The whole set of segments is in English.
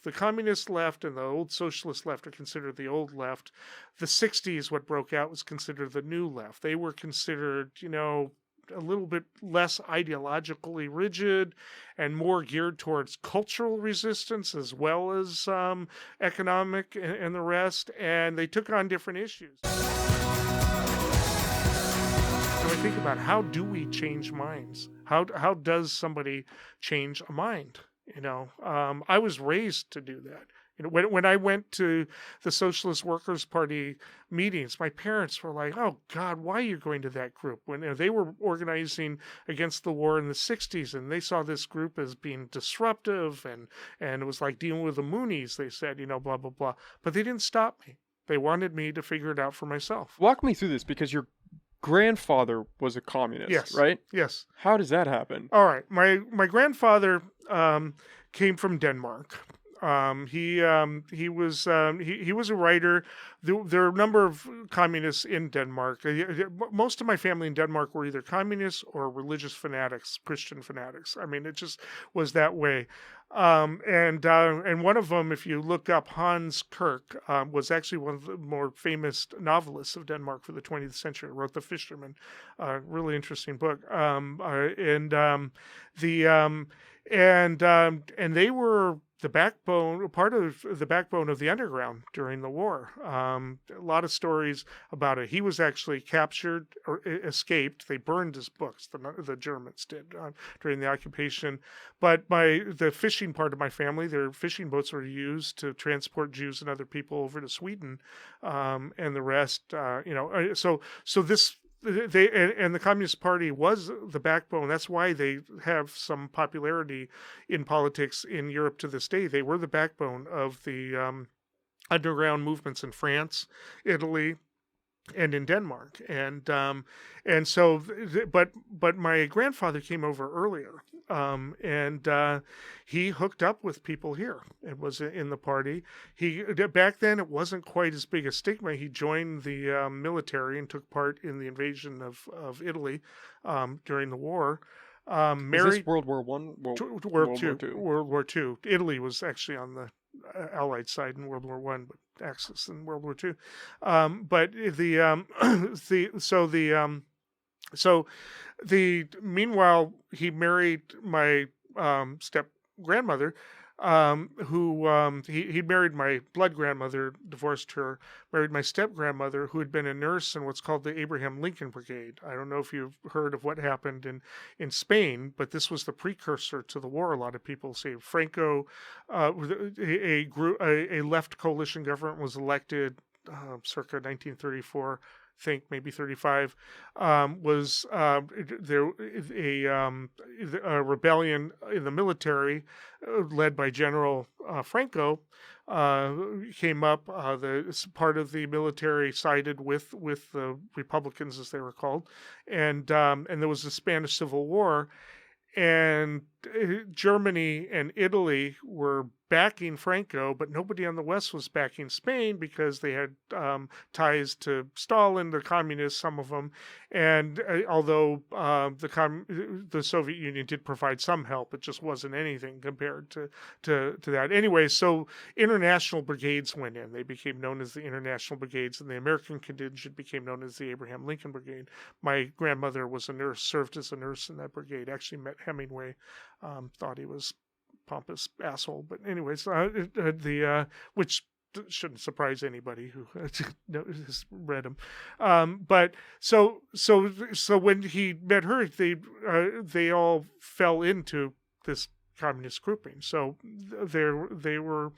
The communist left and the old socialist left are considered the old left. The 60s, what broke out, was considered the new left. They were considered, a little bit less ideologically rigid and more geared towards cultural resistance as well as economic and the rest. And they took on different issues. So I think about, how do we change minds? How does somebody change a mind? I was raised to do that. When I went to the Socialist Workers Party meetings, my parents were like, "Oh God, why are you going to that group?" When they were organizing against the war in the '60s, and they saw this group as being disruptive, and it was like dealing with the Moonies. They said, blah blah blah, but they didn't stop me. They wanted me to figure it out for myself. Walk me through this, because your grandfather was a communist, Yes. right? Yes. How does that happen? All right. My grandfather came from Denmark. He was a writer. There are a number of communists in Denmark. Most of my family in Denmark were either communists or religious fanatics, Christian fanatics. I mean, it just was that way. And one of them, if you look up Hans Kirk, was actually one of the more famous novelists of Denmark for the 20th century. Wrote The Fisherman, really interesting book. And they were part of the backbone of the underground during the war. A lot of stories about it. He was actually captured or escaped. They burned his books. The Germans did during the occupation. But the fishing part of my family, their fishing boats were used to transport Jews and other people over to Sweden, and the rest. So this. And the Communist Party was the backbone. That's why they have some popularity in politics in Europe to this day. They were the backbone of the underground movements in France, Italy, and in Denmark. But my grandfather came over earlier, and he hooked up with people here. It was in the party. Back then it wasn't quite as big a stigma. He joined the military and took part in the invasion of Italy during the war. Is this World War One? World War II. Italy was actually on the Allied side in World War One, but Axis in World War II. Meanwhile, he married my step grandmother, he married my blood grandmother, divorced her, married my step grandmother, who had been a nurse in what's called the Abraham Lincoln Brigade. I don't know if you've heard of what happened in Spain, but this was the precursor to the war. A lot of people say Franco, a left coalition government was elected circa 1934. Think maybe 35, was there a rebellion in the military led by General Franco came up. The part of the military sided with the Republicans, as they were called, and there was the Spanish Civil War, and Germany and Italy were backing Franco, but nobody on the West was backing Spain because they had ties to Stalin, the communists, some of them. And although the Soviet Union did provide some help, it just wasn't anything compared to that. Anyway, so international brigades went in. They became known as the International Brigades, and the American contingent became known as the Abraham Lincoln Brigade. My grandmother was a nurse, served as a nurse in that brigade, actually met Hemingway, thought he was pompous asshole, but anyways, which shouldn't surprise anybody who has read him. But so when he met her, they all fell into this communist grouping. So they were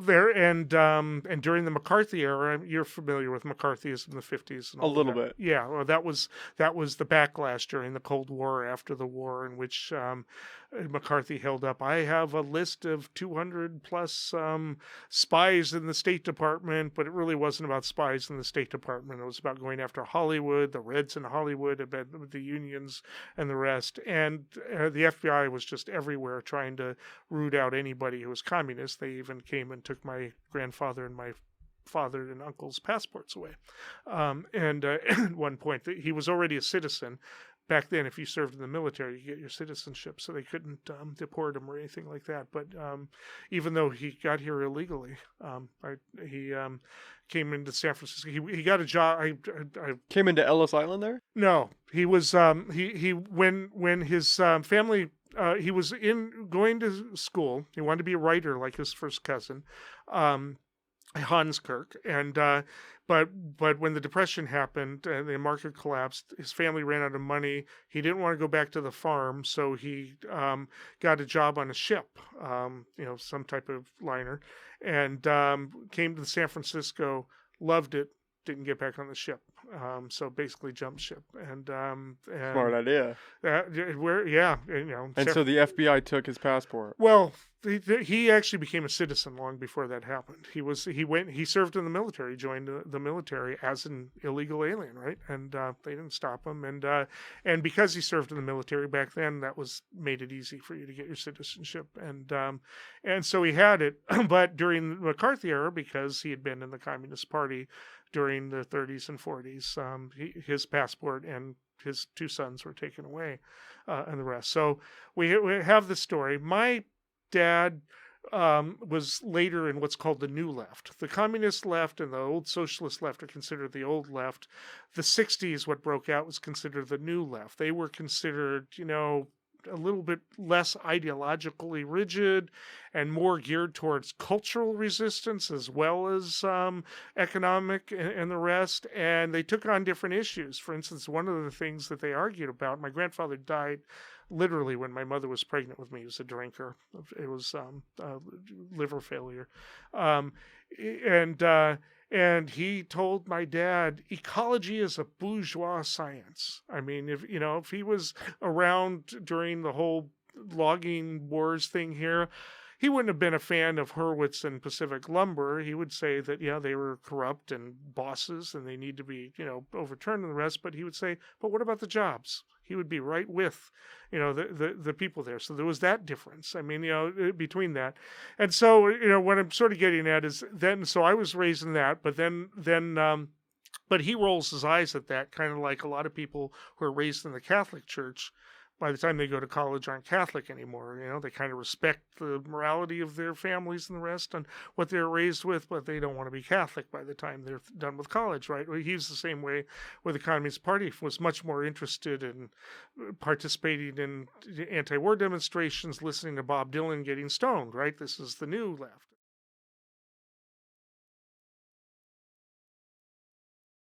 there, and during the McCarthy era, you're familiar with McCarthyism in the 50s. And a little that. bit. Yeah, well, that was the backlash during the Cold War, after the war, in which McCarthy held up, I have a list of 200 plus spies in the State Department, but it really wasn't about spies in the State Department. It was about going after Hollywood, the Reds in Hollywood, about the unions and the rest. And the FBI was just everywhere trying to root out anybody who was communist. They even came and took my grandfather and my father and uncle's passports away. At one point, he was already a citizen, back then, if you served in the military, you get your citizenship, so they couldn't deport him or anything like that. But even though he got here illegally, he came into San Francisco. He got a job. I Came into Ellis Island there? no, he was he when his family. He was going to school. He wanted to be a writer like his first cousin, Hans Kirk, and but when the Depression happened and the market collapsed, his family ran out of money. He didn't want to go back to the farm, so he got a job on a ship, some type of liner, and came to San Francisco, loved it, didn't get back on the ship. So basically jumped ship, and Smart idea. and so the FBI took his passport. well, he actually became a citizen long before that happened. He served in the military, joined the military as an illegal alien, right? And they didn't stop him, and because he served in the military back then, that was made it easy for you to get your citizenship, and so he had it. But during the McCarthy era, because he had been in the Communist Party during the 30s and 40s, his passport and his two sons were taken away, and the rest. So we have this story. My dad was later in what's called the New Left. The communist left and the old socialist left are considered the old left. The 60s, what broke out, was considered the New Left. They were considered, a little bit less ideologically rigid and more geared towards cultural resistance as well as economic and the rest. And they took on different issues. For instance, one of the things that they argued about, my grandfather died literally when my mother was pregnant with me. He was a drinker. It was liver failure. And he told my dad, ecology is a bourgeois science. I mean, if he was around during the whole logging wars thing here, he wouldn't have been a fan of Hurwitz and Pacific Lumber. He would say that, they were corrupt and bosses and they need to be, overturned and the rest. But he would say, but what about the jobs? He would be right with, the people there. So there was that difference. I mean, between that. And so, what I'm sort of getting at is then, so I was raised in that, but but he rolls his eyes at that, kind of like a lot of people who are raised in the Catholic Church, by the time they go to college, aren't Catholic anymore. They kind of respect the morality of their families and the rest and what they're raised with, but they don't want to be Catholic by the time they're done with college, right? Well, he's the same way where the Communist Party was much more interested in participating in anti-war demonstrations, listening to Bob Dylan, getting stoned, right? This is the New Left.